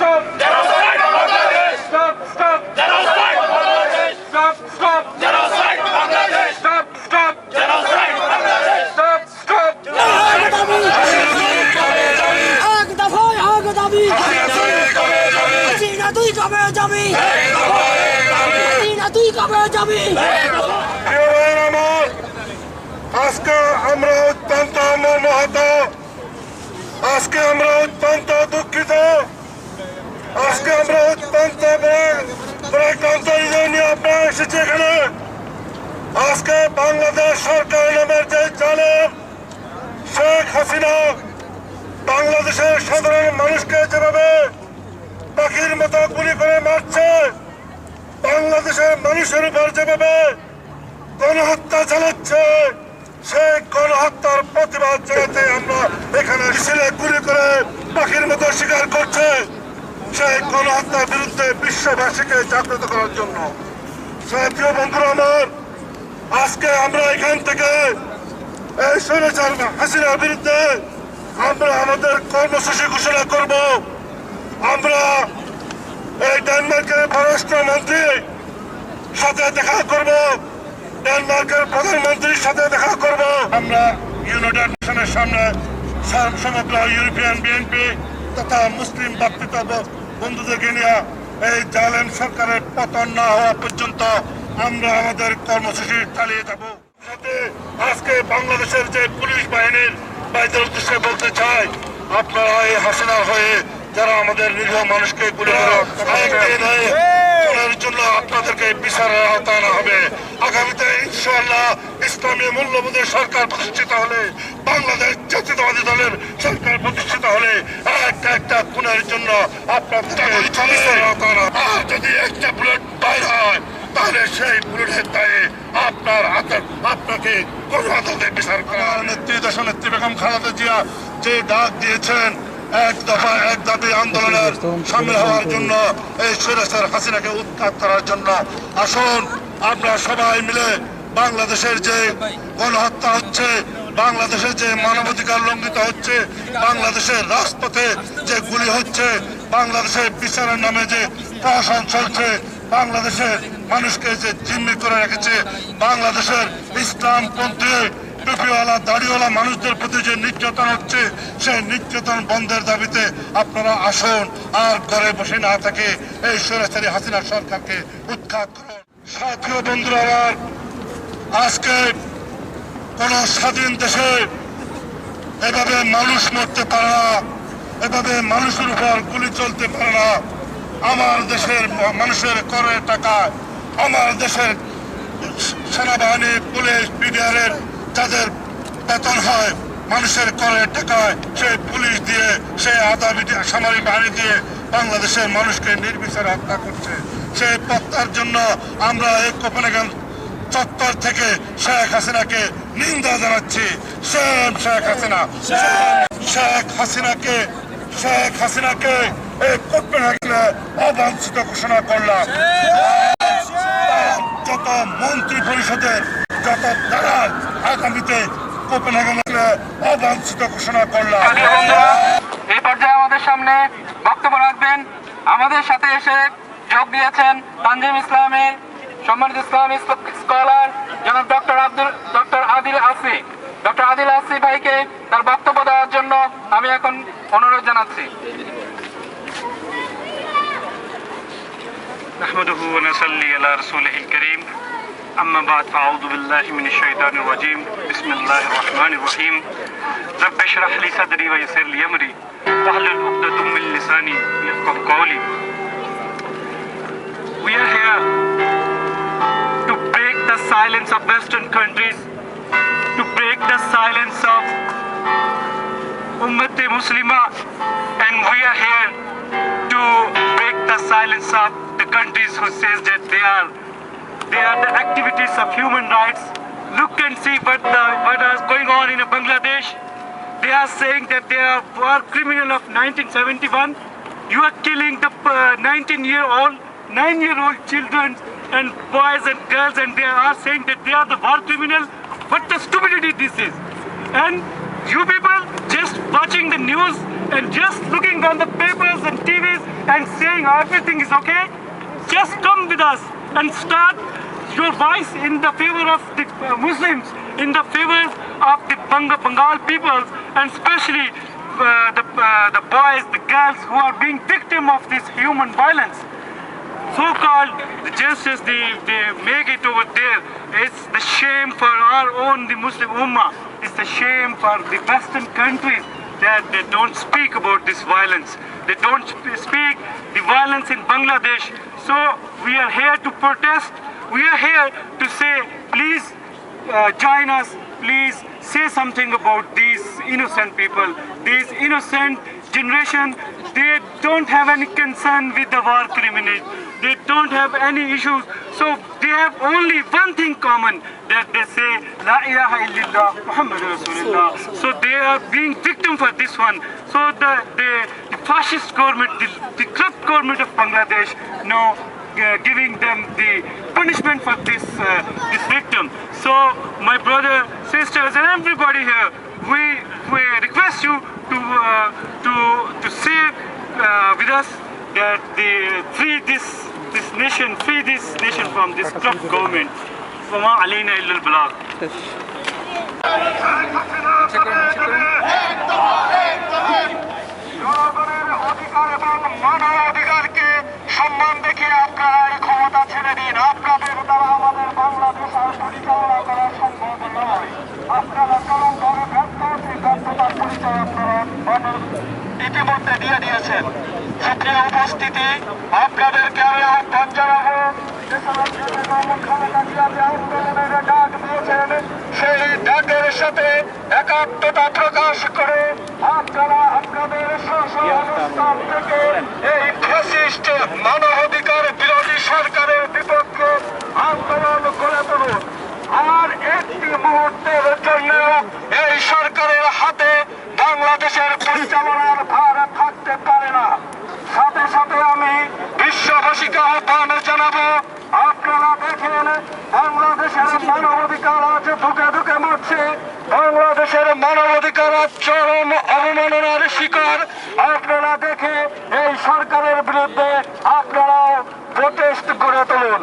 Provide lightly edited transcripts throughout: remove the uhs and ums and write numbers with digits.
stop, genocide Bangladesh. Stop, stop, genocide Bangladesh. Stop, stop, genocide Bangladesh. Stop, stop, genocide Bangladesh. Stop, stop. আগ দফায় আগ দাবি হাসিনা তুই কবে যাবি হাসিনা তুই কবে যাবি আজকে আমরা অত্যন্ত মর্মাহত, আজকে আমরা অত্যন্ত দুঃখিত, আজকে আমরা অত্যন্ত পরাক্রান্ত নিয়ে আপনারা এসেছি এখানে। আজকে বাংলাদেশ সরকার নামের যে জালেম শেখ হাসিনা বাংলাদেশের সাধারণ মানুষকে যেভাবে পাখির মতো গুলি করে মারছে, বাংলাদেশের মানুষের উপর যেভাবে গণহত্যা চালাচ্ছে, সেই গণহত্যার প্রতিবাদ জানাতে আমরা এখানে মিছিলে গুলি করে পাখির মতো শিকার করছে, সেই গণহত্যার বিরুদ্ধে বিশ্ববাসীকে জাগ্রত করার জন্য। প্রিয় বন্ধুরা আমার, আজকে আমরা এখান থেকে এই স্বৈরাচার হাসিনার বিরুদ্ধে আমরা আমাদের কর্মসূচি ঘোষণা করব। আমরা এই ডেনমার্কের পররাষ্ট্রমন্ত্রী সাথে দেখা করব, ডেনমার্কের প্রধানমন্ত্রীর সাথে দেখা করব। আমরা ইউনাইটেড নেশনের সামনে সমগ্র ইউরোপিয়ান বিএনপি তথা মুসলিম বক্তব্য বন্ধুদেরকে নিয়ে এই জালেম সরকারের পতন না হওয়া পর্যন্ত আমরা আমাদের কর্মসূচি চালিয়ে যাব। আজকে বাংলাদেশের যে পুলিশ বাহিনীর বাইরের উদ্দেশ্যে বলতে চাই, আপনারা এই হাসিনার হয়ে যারা আমাদের নিরীহ মানুষকে গুলি করার জন্য আপনাদেরকে বিচারের আওতায় আনা হবে। আগামীতে ইনশাআল্লাহ ইসলামী মূল্যবোধের সরকার প্রতিষ্ঠিত হলে, বাংলাদেশ জাতীয়তাবাদী দলের সরকার প্রতিষ্ঠিত হলে একটা একটা খুনের জন্য আপনাদেরকে বিচারের আওতায় আনা হবে। আর যদি একটা বুলেট বাইর হয় তাহলে সেই বুলেটের দায়ে আপনাকে কোন আদালতে বিচার করা। নেত্রী দেশনেত্রী বেগম খালেদা জিয়া যে ডাক দিয়েছেন এক দফা এক দাবি আন্দোলনের সামিল হওয়ার জন্য, এই স্বৈরাচার হাসিনাকে উৎখাত করার জন্য, আসুন আমরা সবাই মিলে বাংলাদেশের যে গণহত্যা হচ্ছে, বাংলাদেশের যে মানবাধিকার লঙ্ঘিত হচ্ছে, বাংলাদেশের রাজপথে যে গুলি হচ্ছে, বাংলাদেশের বিচারের নামে যে প্রশাসন চলছে, বাংলাদেশের মানুষকে যে জিম্মি করে রেখেছে, বাংলাদেশের ইসলামপন্থী টুপিওয়ালা দাড়িওয়ালা মানুষদের প্রতি যে নির্যাতন হচ্ছে, সেই নির্যাতন বন্ধের দাবিতে আপনারা আসুন, আর ঘরে বসে না থাকে এই স্বৈরাচারী হাসিনা সরকারকে উৎখাত করুন। সাথী বন্ধুরা আমার, আজকে কোন স্বাধীন দেশে এভাবে মানুষ মরতে পারে না, এভাবে মানুষের উপর গুলি চলতে পারে না। আমার দেশের মানুষের করের টাকায়, আমার দেশের সেনাবাহিনী পুলিশ বিডিআরের যাদের বেতন হয় মানুষের করের টাকায়, সেই পুলিশ দিয়ে, সেই আধা সামরিক বাহিনী দিয়ে বাংলাদেশের মানুষকে নির্বিচারে হত্যা করছে। সেই হত্যার জন্য আমরা এই কোপেনহেগেন চত্বর থেকে শেখ হাসিনাকে নিন্দা জানাচ্ছি। শেখ হাসিনাকে এই কোপেনহেগেনে অবাঞ্ছিত ঘোষণা করলাম। যত মন্ত্রী পরিষদের যত দালাল আগামীতে কোপেনহেগেনে অবাঞ্ছিত ঘোষণা করলাম। এই পর্যায়ে আমাদের সামনে বক্তব্য রাখবেন, আমাদের সাথে এসে যোগ দিয়েছেন তানজিম ইসলামের সম্মানিত ইসলামী স্কলার জনাব ডক্টর আদিল আসি। ডক্টর আদিল আসি ভাইকে তার বক্তব্য দেওয়ার জন্য আমি এখন অনুরোধ জানাচ্ছি। نحمده ونصلي على رسوله الكريم أما بعد فأعوذ بالله من الشيطان الرجيم بسم الله الرحمن الرحيم رب اشرح لي صدري ويسر لي أمري واحلل عقدة من لساني يفقهوا قولي. We are here to break the silence of Western countries, to break the silence of Ummat Muslimah, and we are here to break the silence of the countries who says that they are the activities of human rights. Look and see what is going on in Bangladesh. They are saying that they are war criminal of 1971. You are killing the 9-year-old children and boys and girls, and they are saying that they are the war criminal. What the stupidity this is! And you people just watching the news and just looking on the papers and TVs and saying everything is okay, just come with us and start your voice in the favor of the Muslims, in the favor of the Bengal peoples, and especially the boys, the girls who are being victim of this human violence. So-called the justice they make it over there. It's the shame for our own the Muslim Ummah. It's the shame for the Western countries that they don't speak about this violence. They don't speak the violence in Bangladesh. So we are here to protest. We are here to say, please join us. Please say something about these innocent people, these innocent generation. They don't have any concern with the war criminals. They don't have any issues. So they have only one thing common, that they say, La ilaha illallah, Muhammad Rasulullah. So they are being victim for this one. So the fascist government, the corrupt government of Bangladesh, now giving them the punishment for this victim. So my brother, sisters, and everybody here, we request you to say with us that they free this nation from this corrupt government. وما علينا إلا البلاغ. জনগণের অধিকার এবং মানবাধিকারকে সম্মান দেখিয়ে আপনারা এই ক্ষমতা ছেড়ে দিন। আপনাদের দ্বারা আমাদের বাংলাদেশ আর পরিচালনা করা সম্ভব নয়। আপনারা চরমভাবে ব্যর্থ, সেই ব্যর্থতার পরিচয় আপনারা ইতিমধ্যে দিয়ে দিয়েছেন। সুপ্রিয় উপস্থিতি, আপনাদেরকে আমি আহ্বান জানাবো, আন্দোলনের ডাক দিয়েছেন, সেই ডাকের সাথে একাত্মতা প্রকাশ করে আপনারা আপনাদের স্ব-স্ব থেকে এই ফ্যাসিস্ট মানবাধিকার বিরোধী সরকারের বিপক্ষে আন্দোলন করে তুলুন। আর একটি মুহূর্তের জন্য এই সরকারের হাতে বাংলাদেশের পরিচালনার ভার থাকতে পারে না। সাথে সাথে আমি বিশ্ববাসীকে আহ্বান জানাবো, আপনারা দেখেন বাংলাদেশের মানবাধিকার আজ ধুকে ধুকে মরছে। বাংলাদেশের মানবাধিকার আজ চরম অবমাননার শিকার। আপনারা দেখে এই সরকারের বিরুদ্ধে আপনারা প্রোটেস্ট করে তুলুন।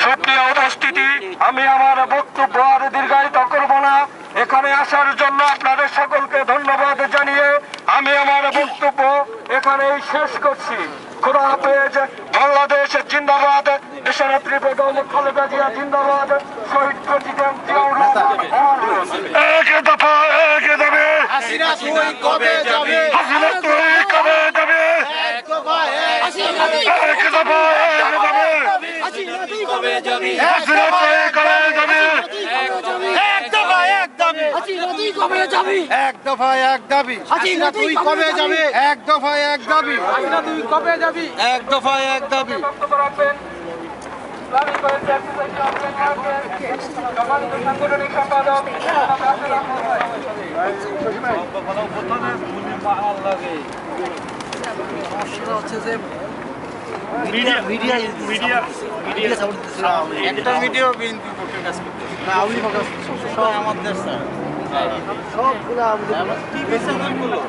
সুপ্রিয় উপস্থিতি, আমি আমার বক্তব্য আর দীর্ঘায়িত করব না। এখানে আসার জন্য আপনাদের সকলকে ধন্যবাদ জানিয়ে আমি আমার বক্তব্য এখানেই শেষ করছি। খোদা হাফেজ। বাংলাদেশ জিন্দাবাদ। দেশনেত্রী বেগম খালেদা জিয়া জিন্দাবাদ। শহীদ প্রেসিডেন্ট জিয়াউর রহমান অমর। এক দফা এক দাবি, হাসিনা তুই কবে যাবে? হাসিনা তুই কবে যাবে? এক দফা এক এক দফা এক দাবি, হাসিনা তুই কবে যাবে? হাসিনা তুই কবে যাবে? এক দফা এক দাবি, হাসিনা তুই কবে যাবে? এক দফা এক দাবি, হাসিনা তুই কবে যাবে? এক দফা এক দাবি, হাসিনা তুই কবে যাবি? এক দফা এক দাবি। বক্তব্য রাখবেন Islamic welfare society of Bangladesh সম্মানিত সাংগঠনিক সম্পাদক একটা ভিডিও বিএনপি পক্ষে কাজ করতে না, আওয়ামী লীগ সব আমাদের স্যার সবগুলো টিভি চ্যানেলগুলো